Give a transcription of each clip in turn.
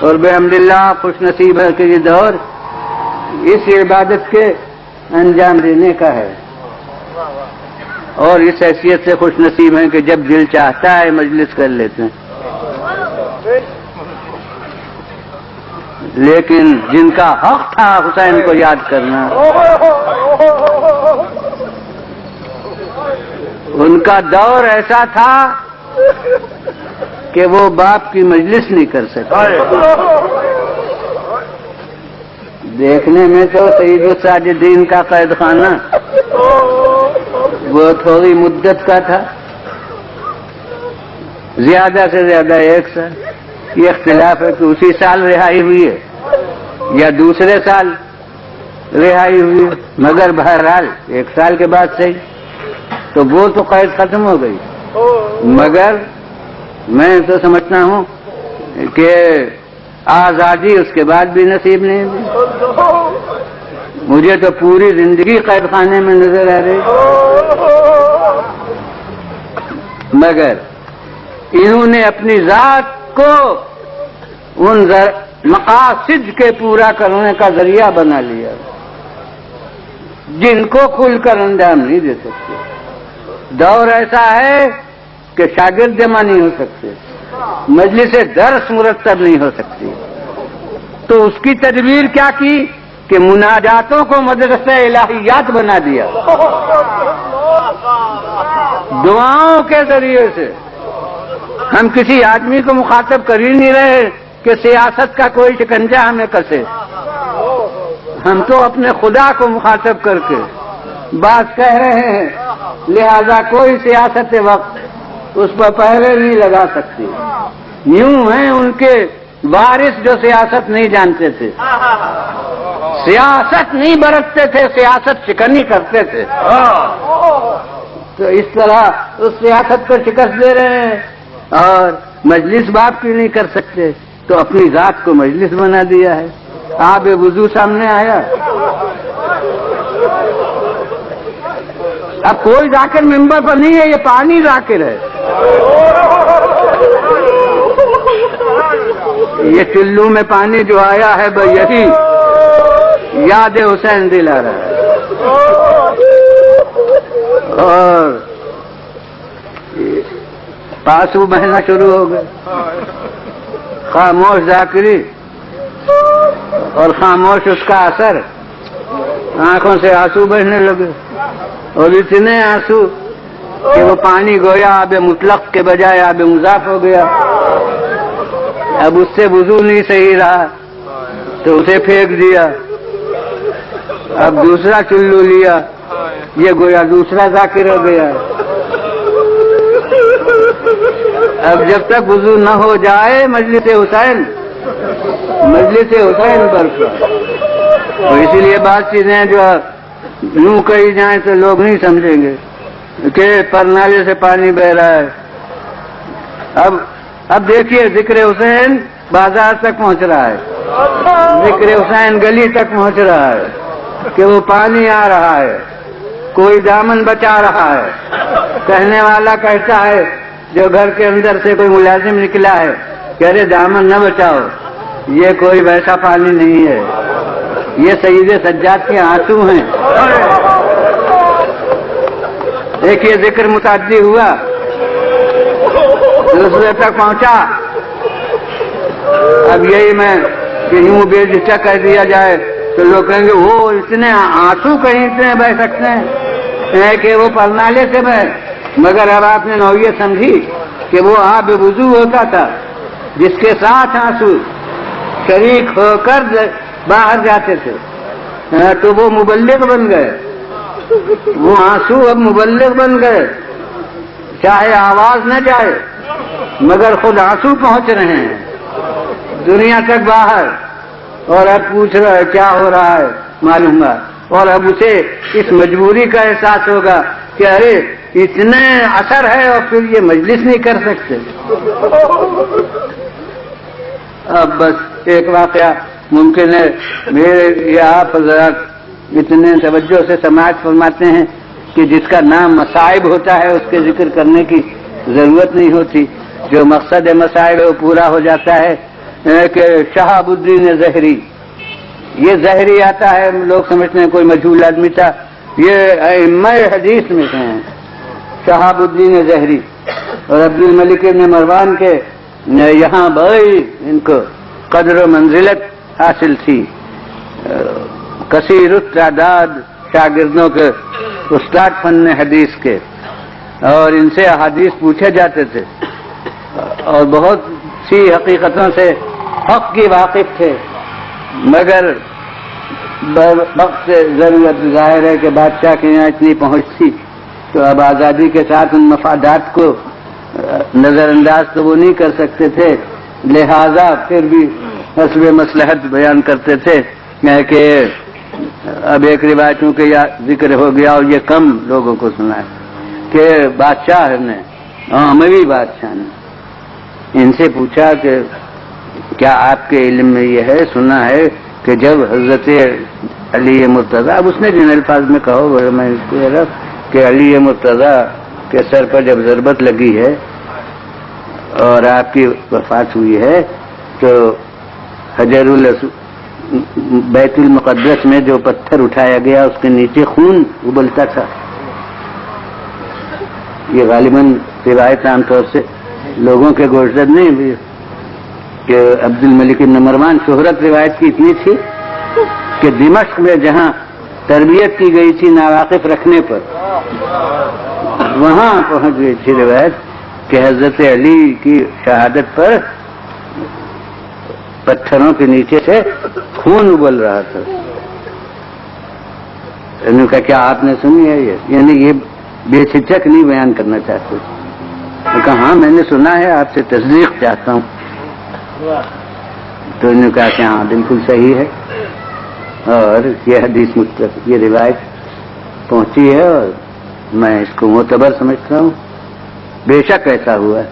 اور بحمداللہ خوش نصیب ہے کہ یہ دور اس عبادت کے انجام دینے کا ہے، اور اس حیثیت سے خوش نصیب ہیں کہ جب دل چاہتا ہے مجلس کر لیتے ہیں۔ لیکن جن کا حق تھا حسین کو یاد کرنا، ان کا دور ایسا تھا کہ وہ باپ کی مجلس نہیں کر سکتے۔ دیکھنے میں تو سید الساجدین کا قید خانہ وہ تھوڑی مدت کا تھا، زیادہ سے زیادہ 1 سال۔ یہ اختلاف ہے کہ اسی سال رہائی ہوئی ہے یا دوسرے سال رہائی ہوئی ہے، مگر بہرحال 1 سال کے بعد صحیح تو وہ تو قید ختم ہو گئی۔ مگر میں تو سمجھتا ہوں کہ آزادی اس کے بعد بھی نصیب نہیں ہوئی۔ مجھے تو پوری زندگی قید خانے میں نظر آ رہی، مگر انہوں نے اپنی ذات کو ان مقاصد کے پورا کرنے کا ذریعہ بنا لیا جن کو کھل کر انجام نہیں دے سکتے۔ دور ایسا ہے کہ شاگرد جمع نہیں ہو سکتے، مجلس درس مرتب نہیں ہو سکتی، تو اس کی تدبیر کیا کی کہ مناجاتوں کو مدرسہ الہیات بنا دیا، دعاؤں کے ذریعے سے۔ ہم کسی آدمی کو مخاطب کر ہی نہیں رہے کہ سیاست کا کوئی شکنجہ ہمیں کسے، ہم تو اپنے خدا کو مخاطب کر کے بات کہہ رہے ہیں، لہذا کوئی سیاست وقت اس پر پہرے نہیں لگا سکتی۔ یوں ہیں ان کے وارث جو سیاست نہیں جانتے تھے، سیاست نہیں برتتے تھے، سیاست شکنی کرتے تھے، تو اس طرح اس سیاست کو شکست دے رہے ہیں، اور مجلس باپ کی نہیں کر سکتے تو اپنی ذات کو مجلس بنا دیا ہے۔ آب وضو سامنے آیا، اب کوئی ذاکر ممبر پر نہیں ہے، یہ پانی ذاکر ہے، یہ چلو میں پانی جو آیا ہے یہی یاد حسین دلا رہا ہے۔ اور پاسو بہنا شروع ہو گئے، خاموش ذاکری اور خاموش اس کا اثر، آنکھوں سے آنسو بہنے لگے، اور اتنے آنسو کہ وہ پانی گویا آب مطلق کے بجائے آب مضاف ہو گیا۔ اب اس سے وضو نہیں صحیح رہا تو اسے پھینک دیا، اب دوسرا چلو لیا، یہ گویا دوسرا ذاکر ہو گیا۔ اب جب تک وضو نہ ہو جائے مجلس حسین برپا، تو اسی لیے بعض چیزیں جو یوں کہی جائیں تو لوگ نہیں سمجھیں گے کہ پرنالے سے پانی بہ رہا ہے۔ اب دیکھیے ذکر حسین بازار تک پہنچ رہا ہے، ذکر حسین گلی تک پہنچ رہا ہے کہ وہ پانی آ رہا ہے، کوئی دامن بچا رہا ہے۔ کہنے والا کہتا ہے جو گھر کے اندر سے کوئی ملازم نکلا ہے کہ ارے دامن نہ بچاؤ، یہ کوئی ویسا پانی نہیں ہے، یہ سید سجاد کے آنسو ہیں۔ دیکھیے ذکر متعدی ہوا، دوسرے تک پہنچا۔ اب یہی میں کہ یوں بے جھجک کہہ دیا جائے تو لوگ کہیں گے وہ اتنے آنسو کہیں اتنے بہ سکتے ہیں کہ وہ پرنالے سے بہ، مگر اب آپ نے نوعیت سمجھی کہ وہ آب وضو ہوتا تھا جس کے ساتھ آنسو شریک ہو کر باہر جاتے تھے، تو وہ مبلغ بن گئے، وہ آنسو اب مبلغ بن گئے، چاہے آواز نہ جائے مگر خود آنسو پہنچ رہے ہیں دنیا تک باہر، اور اب پوچھ رہا ہے کیا ہو رہا ہے معلومات، اور اب اسے اس مجبوری کا احساس ہوگا کہ ارے اتنے اثر ہے اور پھر یہ مجلس نہیں کر سکتے۔ اب بس ایک واقعہ ممکن ہے میرے یہ آپ حضرات اتنے توجہ سے سماعت فرماتے ہیں کہ جس کا نام مصائب ہوتا ہے اس کے ذکر کرنے کی ضرورت نہیں ہوتی، جو مقصد مصائب ہے وہ پورا ہو جاتا ہے۔ کہ شہاب الدین ظہری، یہ ظہری آتا ہے، لوگ سمجھتے ہیں کوئی مجہول آدمی تھا، یہ ائمہ حدیث میں سے ہیں شہاب الدین ظہری، اور عبد الملک ابن مروان کے یہاں بڑی ان کو قدر و منزلت حاصل تھی، کثیر التعداد شاگردوں کے استاد فن حدیث کے، اور ان سے احادیث پوچھے جاتے تھے اور بہت سی حقیقتوں سے حق کی واقف تھے، مگر وقت ضرورت ظاہر ہے کہ بادشاہ کے یہاں اتنی پہنچ تھی تو اب آزادی کے ساتھ ان مفادات کو نظر انداز تو وہ نہیں کر سکتے تھے، لہذا پھر بھی حسب مصلحت بیان کرتے تھے کہ اب ایک روایتوں کے ذکر ہو گیا اور یہ کم لوگوں کو سنا ہے کہ بادشاہ نے، اموی بادشاہ نے ان سے پوچھا کہ کیا آپ کے علم میں یہ ہے، سنا ہے کہ جب حضرت علی مرتضی، اب اس نے جن الفاظ میں کہو میں اس کو کہ علی مرتضی کے سر پر جب ضربت لگی ہے اور آپ کی وفات ہوئی ہے تو حجر بیت المقدس میں جو پتھر اٹھایا گیا اس کے نیچے خون ابلتا تھا. یہ غالباً روایت عام طور سے لوگوں کے گوشت نہیں ہوئی کہ عبد الملک بن مروان شہرت روایت کی اتنی تھی کہ دمشق میں جہاں تربیت کی گئی تھی ناواقف رکھنے پر، وہاں پہنچ گئی تھی روایت کہ حضرت علی کی شہادت پر پتھروں کے نیچے سے خون ابل رہا تھا. انہوں نے کہا کیا آپ نے سنی ہے یہ؟ یعنی یہ بے جھجک نہیں بیان کرنا چاہتے. میں کہا ہاں میں نے سنا ہے، آپ سے تصدیق چاہتا ہوں. تو انہوں نے کہا کہ ہاں بالکل صحیح ہے اور یہ حدیث متفق، یہ روایت پہنچی ہے اور میں اس کو معتبر سمجھتا ہوں، بے شک ایسا ہوا ہے.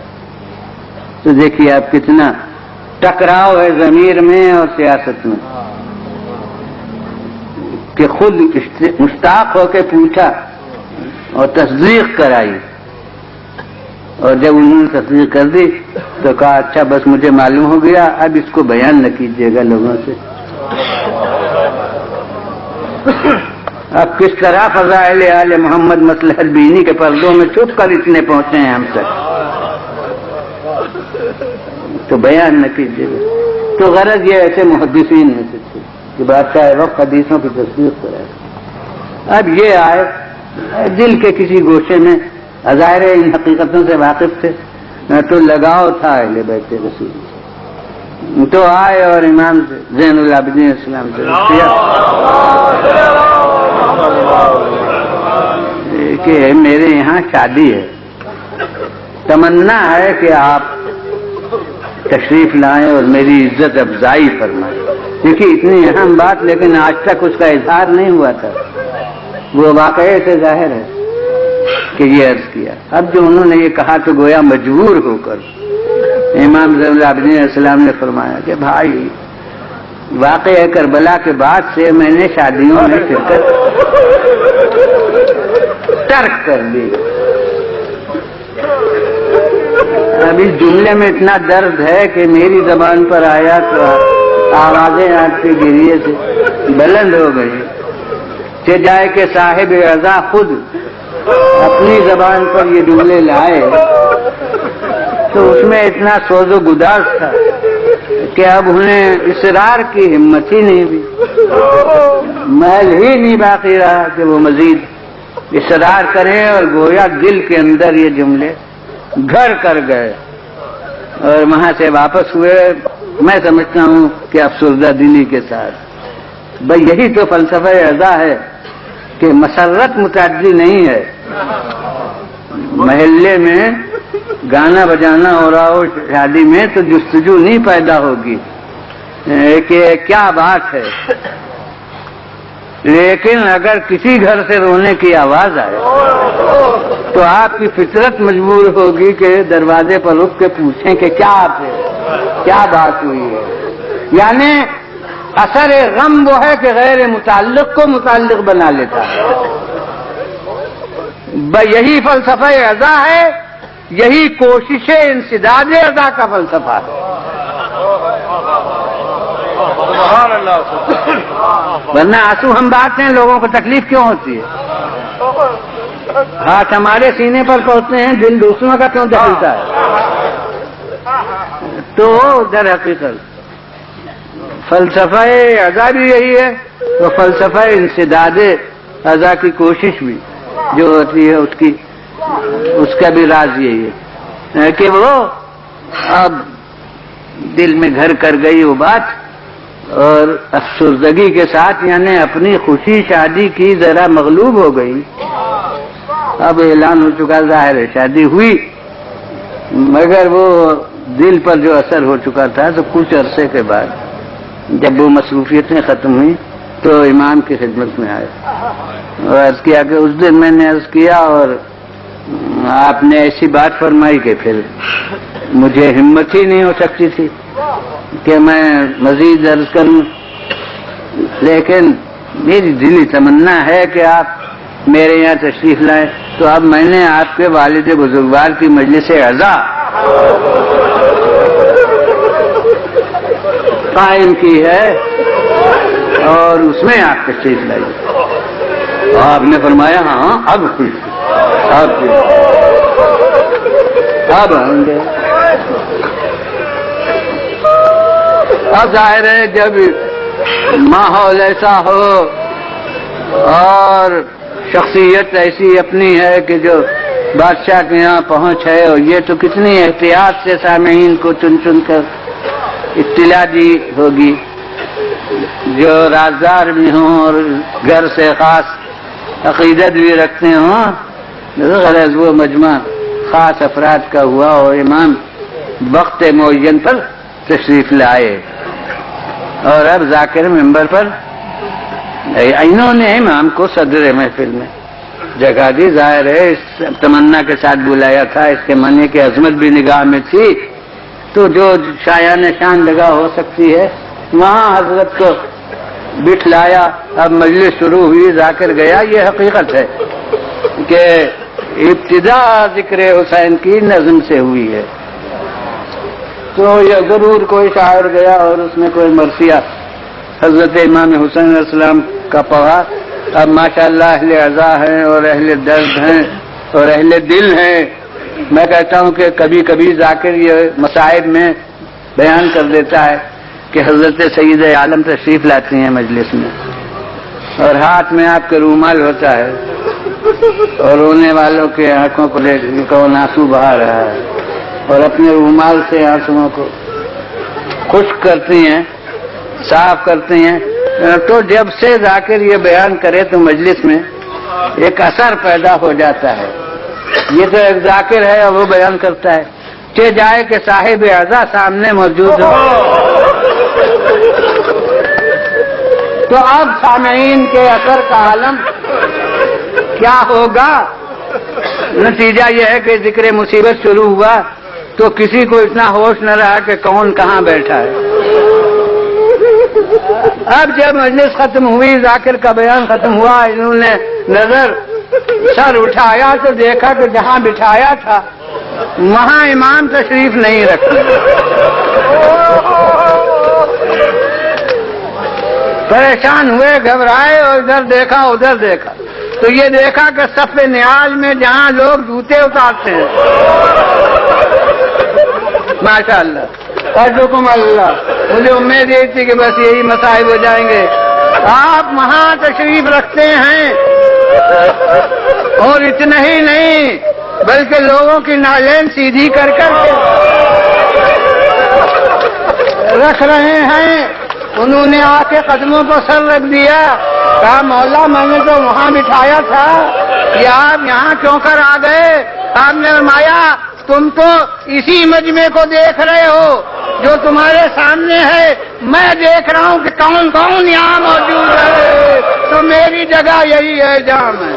تو دیکھیے آپ کتنا ٹکراؤ ہے ضمیر میں اور سیاست میں کہ خود مشتاق ہو کے پوچھا اور تصدیق کرائی، اور جب انہوں نے تصدیق کر دی تو کہا اچھا بس مجھے معلوم ہو گیا، اب اس کو بیان نہ کیجیے گا لوگوں سے. اب کس طرح فضائل آل محمد مصلحت بینی کے پردوں میں چھپ کر اتنے پہنچے ہیں ہم تک، تو بیان نہ کیجیے گا. تو غرض یہ ایسے محدثین میں سے تھے کہ بادشاہ وقت حدیثوں کی تصدیق کرائے. اب یہ آئے دل کے کسی گوشے میں، ظاہر ان حقیقتوں سے واقف تھے تو لگاؤ تھا اہل بیت رسول، تو آئے اور امام زین العابدین السلام سے کیا کہ میرے یہاں شادی ہے، تمنا ہے کہ آپ تشریف لائیں اور میری عزت افزائی فرمائیں. دیکھیے اتنی اہم بات، لیکن آج تک اس کا اظہار نہیں ہوا تھا. وہ واقعے سے ظاہر ہے کہ یہ عرض کیا. اب جو انہوں نے یہ کہا تو گویا مجبور ہو کر امام زین العابدین علیہ السلام نے فرمایا کہ بھائی واقعہ کربلا کے بعد سے میں نے شادیوں میں شرکت ترک کر دی. اب اس جملے میں اتنا درد ہے کہ میری زبان پر آیا تو آوازیں آپ کے گریے سے بلند ہو گئی. کہ جائے کہ صاحب رضا خود اپنی زبان پر یہ جملے لائے تو اس میں اتنا سوز و گداز تھا کہ اب انہیں اصرار کی ہمت ہی نہیں ہوئی، محل ہی نہیں باقی رہا کہ وہ مزید اصرار کریں، اور گویا دل کے اندر یہ جملے گھر کر گئے اور وہاں سے واپس ہوئے. میں سمجھتا ہوں کہ افسردہ دلی کے ساتھ. بھائی یہی تو فلسفہ رضا ہے کہ مسرت متعدی نہیں ہے. محلے میں گانا بجانا ہو رہا ہو شادی میں تو جستجو نہیں پیدا ہوگی کہ کیا بات ہے، لیکن اگر کسی گھر سے رونے کی آواز آئے تو آپ کی فطرت مجبور ہوگی کہ دروازے پر رک کے پوچھیں کہ کیا بات ہوئی ہے. یعنی اثر غم وہ ہے کہ غیر متعلق کو متعلق بنا لیتا ہے. یہی فلسفہ رضا ہے، یہی کوشش انسداد رضا کا فلسفہ ہے. ورنہ آنسو ہم بانٹتے ہیں، لوگوں کو تکلیف کیوں ہوتی ہے؟ ہاتھ ہمارے سینے پر پہنچتے ہیں، دل دوسروں کا کیوں دہلتا ہے؟ تو در حقیقت فلسفہ اذا بھی یہی ہے، تو فلسفہ انسداد اذا کی کوشش بھی جو ہوتی ہے اس کا بھی راز یہی ہے کہ وہ اب دل میں گھر کر گئی وہ بات، اور افسردگی کے ساتھ یعنی اپنی خوشی شادی کی ذرا مغلوب ہو گئی. اب اعلان ہو چکا، ظاہر ہے شادی ہوئی، مگر وہ دل پر جو اثر ہو چکا تھا تو کچھ عرصے کے بعد جب وہ مصروفیتیں ختم ہوئی تو امام کی خدمت میں آئے اور عرض کیا کہ اس دن میں نے عرض کیا اور آپ نے ایسی بات فرمائی کہ پھر مجھے ہمت ہی نہیں ہو سکتی تھی کہ میں مزید عرض کروں، لیکن میری دلی تمنا ہے کہ آپ میرے یہاں تشریف لائیں. تو اب میں نے آپ کے والد بزرگوار کی مجلس اعزا قائم کی ہے اور اس میں آپ تشریف لائیے. آپ نے فرمایا ہاں اب خوش اب آئیں گے. اب ظاہر ہے جب ماحول ایسا ہو اور شخصیت ایسی اپنی ہے کہ جو بادشاہ کے یہاں پہنچ ہے، اور یہ تو کتنی احتیاط سے سامعین کو چن چن کر اطلاع دی ہوگی، جو رازدار بھی ہوں اور گھر سے خاص عقیدت بھی رکھتے ہوں. غرض وہ مجمع خاص افراد کا ہوا اور امام وقت معین پر تشریف لائے اور اب ذاکر ممبر پر انہوں نے امام کو صدر محفل میں جگہ دی. ظاہر ہے اس تمنا کے ساتھ بلایا تھا، اس کے معنی کی عظمت بھی نگاہ میں تھی، تو جو شایان شان جگہ ہو سکتی ہے وہاں حضرت کو بٹھلایا. اب مجلس شروع ہوئی، ذاکر گیا. یہ حقیقت ہے کہ ابتدا ذکر حسین کی نظم سے ہوئی ہے، تو یہ ضرور کوئی شاعر گیا اور اس میں کوئی مرثیہ حضرت امام حسین علیہ السلام کا پڑھا. اب ماشاءاللہ اہل عزا ہیں اور اہل درد ہیں اور اہل دل ہیں. میں کہتا ہوں کہ کبھی کبھی ذاکر یہ مصائب میں بیان کر دیتا ہے کہ حضرت سید عالم تشریف لاتے ہیں مجلس میں اور ہاتھ میں آپ کے رومال ہوتا ہے اور رونے والوں کے آنکھوں کو دیکھ کون آنسو بہا رہا ہے اور اپنے رومال سے آنسوؤں کو خشک کرتی ہیں، صاف کرتی ہیں. تو جب سے ذاکر یہ بیان کرے تو مجلس میں ایک اثر پیدا ہو جاتا ہے. یہ تو ایک ذاکر ہے اور وہ بیان کرتا ہے کہ جائے کہ صاحب اعزا سامنے موجود ہو. تو اب سامعین کے اثر کا عالم کیا ہوگا؟ نتیجہ یہ ہے کہ ذکر مصیبت شروع ہوا تو کسی کو اتنا ہوش نہ رہا کہ کون کہاں بیٹھا ہے. اب جب مجلس ختم ہوئی، ذاکر کا بیان ختم ہوا، انہوں نے نظر سر اٹھایا تو دیکھا کہ جہاں بٹھایا تھا وہاں امام تشریف نہیں رکھتے. پریشان ہوئے، گھبرائے اور ادھر دیکھا ادھر دیکھا تو یہ دیکھا کہ صف نیاز میں جہاں لوگ جوتے اتارتے ہیں، ماشاءاللہ حکم اللہ، مجھے امید یہ تھی کہ بس یہی مصائب ہو جائیں گے. آپ وہاں تشریف رکھتے ہیں اور اتنا ہی نہیں بلکہ لوگوں کی نالین سیدھی کر کر کے رکھ رہے ہیں. انہوں نے آ کے قدموں کو سر رکھ دیا، کہا مولا میں نے تو وہاں بٹھایا تھا، کہ آپ یہاں کیوں کر آ گئے؟ آپ نے فرمایا تم تو اسی مجمع کو دیکھ رہے ہو جو تمہارے سامنے ہے، میں دیکھ رہا ہوں کہ کون کون یہاں موجود ہے، تو میری جگہ یہی ہے جہاں میں